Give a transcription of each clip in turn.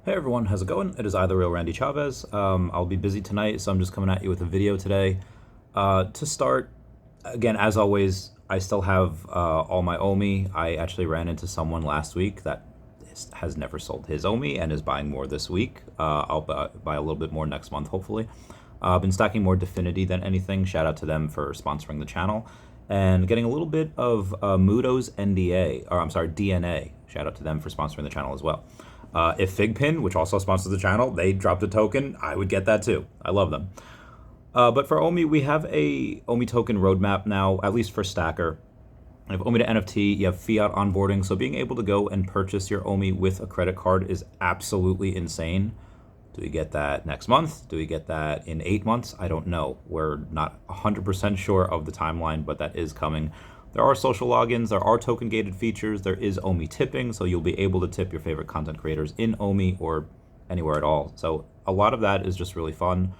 Hey everyone, how's it going? It is I, the real Randy Chavez. I'll be busy tonight, so I'm just coming at you with a video today. To start, again, as always, I still have all my Omi. I actually ran into someone last week that has never sold his Omi and is buying more this week. I'll buy a little bit more next month, hopefully. I've been stacking more Definity than anything. Shout out to them for sponsoring the channel. And getting a little bit of Mudo's DNA. Shout out to them for sponsoring the channel as well. If Figpin, which also sponsors the channel, they dropped a token, I would get that too. I love them. But for Omi, we have a Omi token roadmap now, at least for Stacker. You have Omi to NFT, you have fiat onboarding, so being able to go and purchase your Omi with a credit card is absolutely insane. Do we get that next month? Do we get that in 8 months? I don't know. We're not 100% sure of the timeline, but that is coming. There are social logins, there are token gated features, there is Omi tipping, so you'll be able to tip your favorite content creators in Omi or anywhere at all. So a lot of that is just really fun.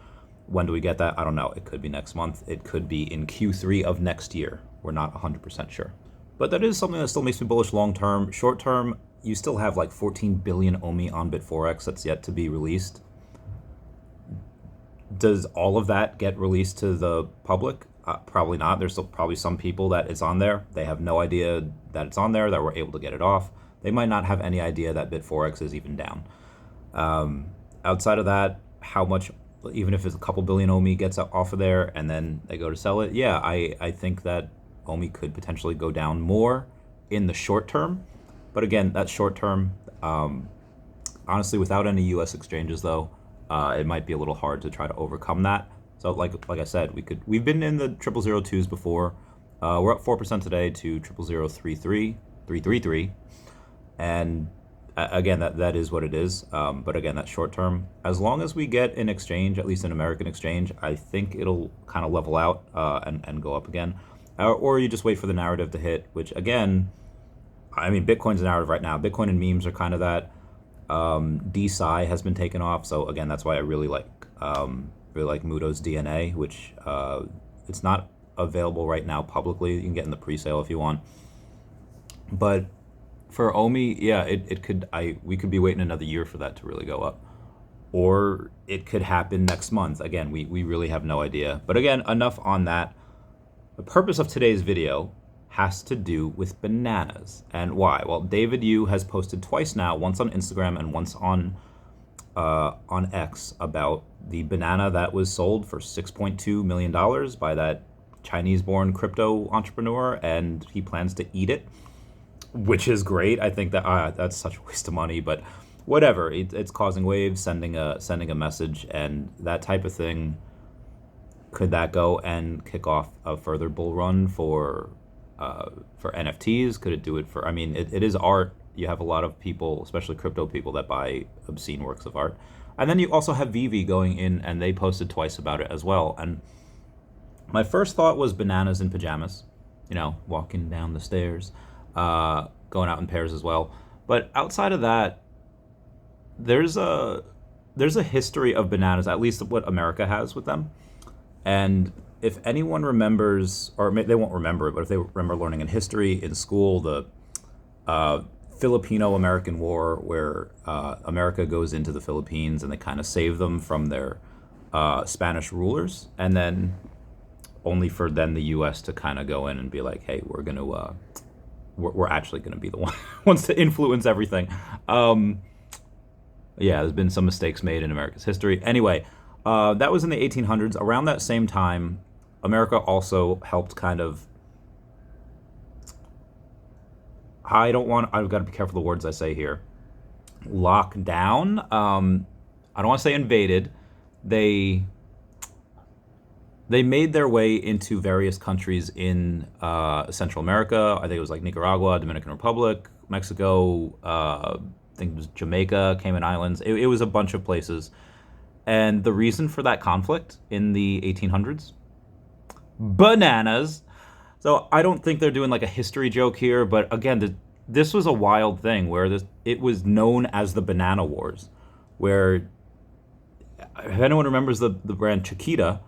When do we get that? I don't know. It could be next month. It could be in Q3 of next year. We're not 100% sure. But that is something that still makes me bullish long term. Short term, you still have like 14 billion Omi on Bit4x that's yet to be released. Does all of that get released to the public? Probably not. There's still probably some people that it's on there. They have no idea that it's on there, that we're able to get it off. They might not have any idea that Bit4x is even down. Outside of that, how much, even if it's a couple billion Omi gets off of there and then they go to sell it, yeah, I think that Omi could potentially go down more in the short term. But again, that short term, honestly, without any US exchanges though, it might be a little hard to try to overcome that. So like I said, we've been in the 0002s before. We're up 4% today to 00033, and again, that is what it is. But again, that's short term. As long as we get an exchange, at least an American exchange, I think it'll kind of level out and go up again. Or you just wait for the narrative to hit, which again, I mean, Bitcoin's a narrative right now. Bitcoin and memes are kind of that. DSci has been taken off, so again, that's why I really like Mudo's DNA, which it's not available right now publicly. You can get in the pre-sale if you want. But for Omi, yeah, we could be waiting another year for that to really go up. Or it could happen next month. Again, we really have no idea. But again, enough on that. The purpose of today's video has to do with bananas. And why? Well, David Yu has posted twice now, once on Instagram and once on X, about the banana that was sold for $6.2 million by that Chinese-born crypto entrepreneur, and he plans to eat it, which is great. I think that that's such a waste of money, but whatever. It's causing waves, sending a message, and that type of thing. Could that go and kick off a further bull run for NFTs? Could it do it for? I mean, it is art. You have a lot of people, especially crypto people, that buy obscene works of art. And then you also have VeVe going in, and they posted twice about it as well. And my first thought was bananas in pajamas, walking down the stairs, going out in pairs as well. But outside of that, there's a history of bananas, at least what America has with them. And if anyone remembers, or they won't remember it, but if they remember learning in history in school, the Filipino-American War, where America goes into the Philippines and they kind of save them from their Spanish rulers, and then only for then the U.S. to kind of go in and be like, hey, we're actually gonna be the ones to influence everything. Yeah, there's been some mistakes made in America's history. Anyway, that was in the 1800s. Around that same time, America also helped kind of, I've got to be careful the words I say here, lock down. I don't want to say invaded. They made their way into various countries in Central America. I think it was like Nicaragua, Dominican Republic, Mexico, I think it was Jamaica, Cayman Islands. It was a bunch of places. And the reason for that conflict in the 1800s? Bananas. So I don't think they're doing like a history joke here, but again, this was a wild thing where it was known as the Banana Wars, where, if anyone remembers the brand Chiquita,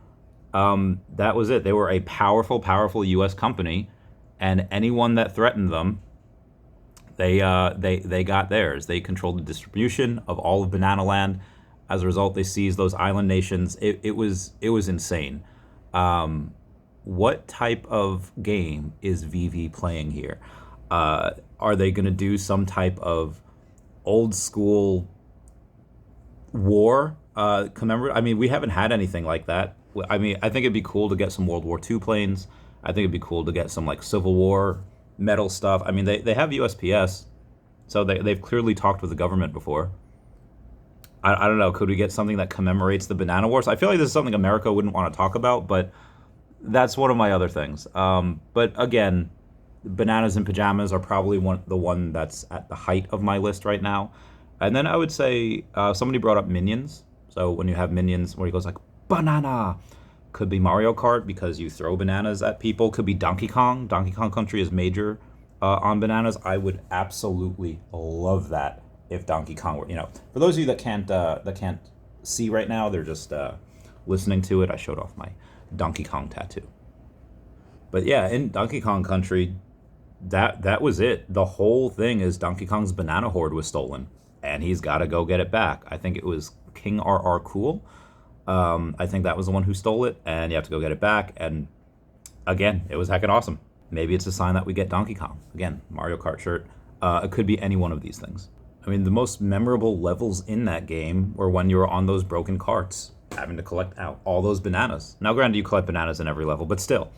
that was it. They were a powerful U.S. company, and anyone that threatened them, They got theirs. They controlled the distribution of all of Banana Land. As a result, they seized those island nations. It was insane. What type of game is VeVe playing here? Are they going to do some type of old school war commemorate? I mean, we haven't had anything like that. I mean, I think it'd be cool to get some World War II planes. I think it'd be cool to get some like Civil War metal stuff. I mean, they have USPS, so they've clearly talked with the government before. I don't know. Could we get something that commemorates the Banana Wars? I feel like this is something America wouldn't want to talk about, but that's one of my other things. But again, Bananas and Pyjamas are probably the one that's at the height of my list right now. And then I would say somebody brought up Minions. So when you have Minions where he goes like, banana, could be Mario Kart because you throw bananas at people. Could be Donkey Kong. Donkey Kong Country is major on bananas. I would absolutely love that if Donkey Kong were, for those of you that can't see right now, they're just listening to it. I showed off my Donkey Kong tattoo. But yeah, in Donkey Kong Country, that was it. The whole thing is Donkey Kong's banana horde was stolen, and he's got to go get it back. I think it was King RR Cool. I think that was the one who stole it, and you have to go get it back. And again, it was heckin' awesome. Maybe it's a sign that we get Donkey Kong. Again, Mario Kart shirt. It could be any one of these things. I mean, the most memorable levels in that game were when you were on those broken carts, having to collect out all those bananas. Now, granted, you collect bananas in every level, but still,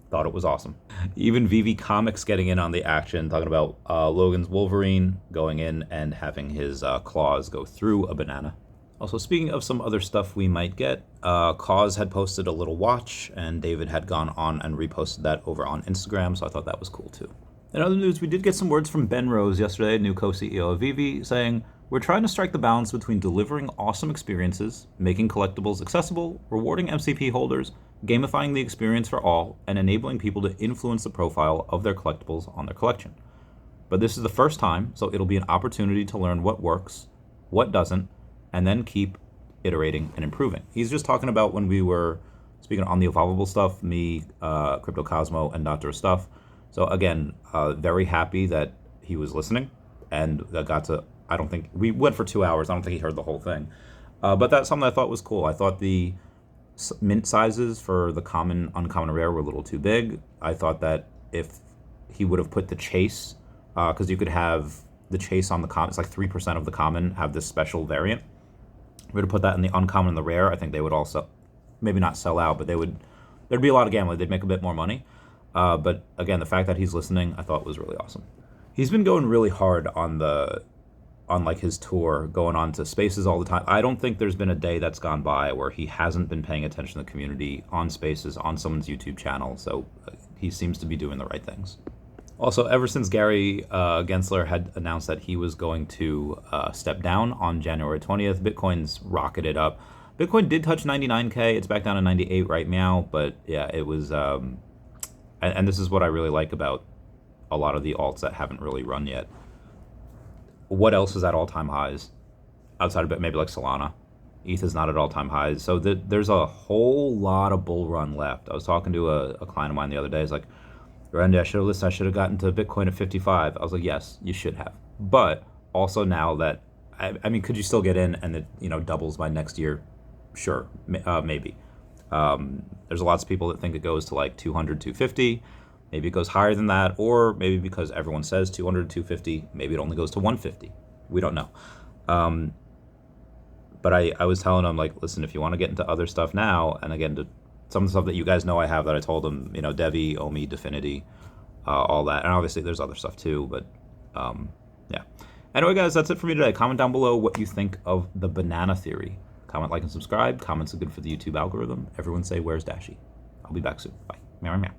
thought it was awesome. Even VeVe Comics getting in on the action, talking about Logan's Wolverine going in and having his claws go through a banana. Also, speaking of some other stuff we might get, Cause had posted a little watch, and David had gone on and reposted that over on Instagram, so I thought that was cool too. In other news, we did get some words from Ben Rose yesterday, new co-CEO of VeVe, saying, "We're trying to strike the balance between delivering awesome experiences, making collectibles accessible, rewarding MCP holders, gamifying the experience for all, and enabling people to influence the profile of their collectibles on their collection. But this is the first time, so it'll be an opportunity to learn what works, what doesn't, and then keep iterating and improving." He's just talking about when we were speaking on the evolvable stuff, me, Crypto Cosmo, and Dr. Stuff. So again, very happy that he was listening and got to, I don't think, we went for 2 hours. I don't think he heard the whole thing. But that's something I thought was cool. I thought the mint sizes for the common, uncommon, and rare were a little too big. I thought that if he would have put the chase, because you could have the chase on the common, it's like 3% of the common have this special variant. If we would have put that in the uncommon and the rare, I think they would also, maybe not sell out, but there'd be a lot of gambling. They'd make a bit more money. But again, the fact that he's listening, I thought was really awesome. He's been going really hard on like his tour, going on to Spaces all the time. I don't think there's been a day that's gone by where he hasn't been paying attention to the community on Spaces, on someone's YouTube channel. So he seems to be doing the right things. Also, ever since Gary Gensler had announced that he was going to step down on January 20th, Bitcoin's rocketed up. Bitcoin did touch 99K. It's back down to 98 right now. But yeah, it was... And this is what I really like about a lot of the alts that haven't really run yet. What else is at all-time highs? Outside of it, maybe like Solana. ETH is not at all-time highs. So there's a whole lot of bull run left. I was talking to a client of mine the other day. He's like, "Randy, I should have listened. I should have gotten to Bitcoin at 55. I was like, yes, you should have. But also now that, I mean, could you still get in and it doubles by next year? Sure, maybe. There's lots of people that think it goes to like 200, 250. Maybe it goes higher than that, or maybe because everyone says 200, 250, maybe it only goes to 150. We don't know. But I was telling them, like, listen, if you want to get into other stuff now, and again, to some of the stuff that you guys know I have that I told them, Devi, Omi, Definity, all that. And obviously there's other stuff too, but yeah. Anyway, guys, that's it for me today. Comment down below what you think of the banana theory. Comment, like, and subscribe. Comments are good for the YouTube algorithm. Everyone say, "Where's Dashi?" I'll be back soon. Bye. Meow, meow.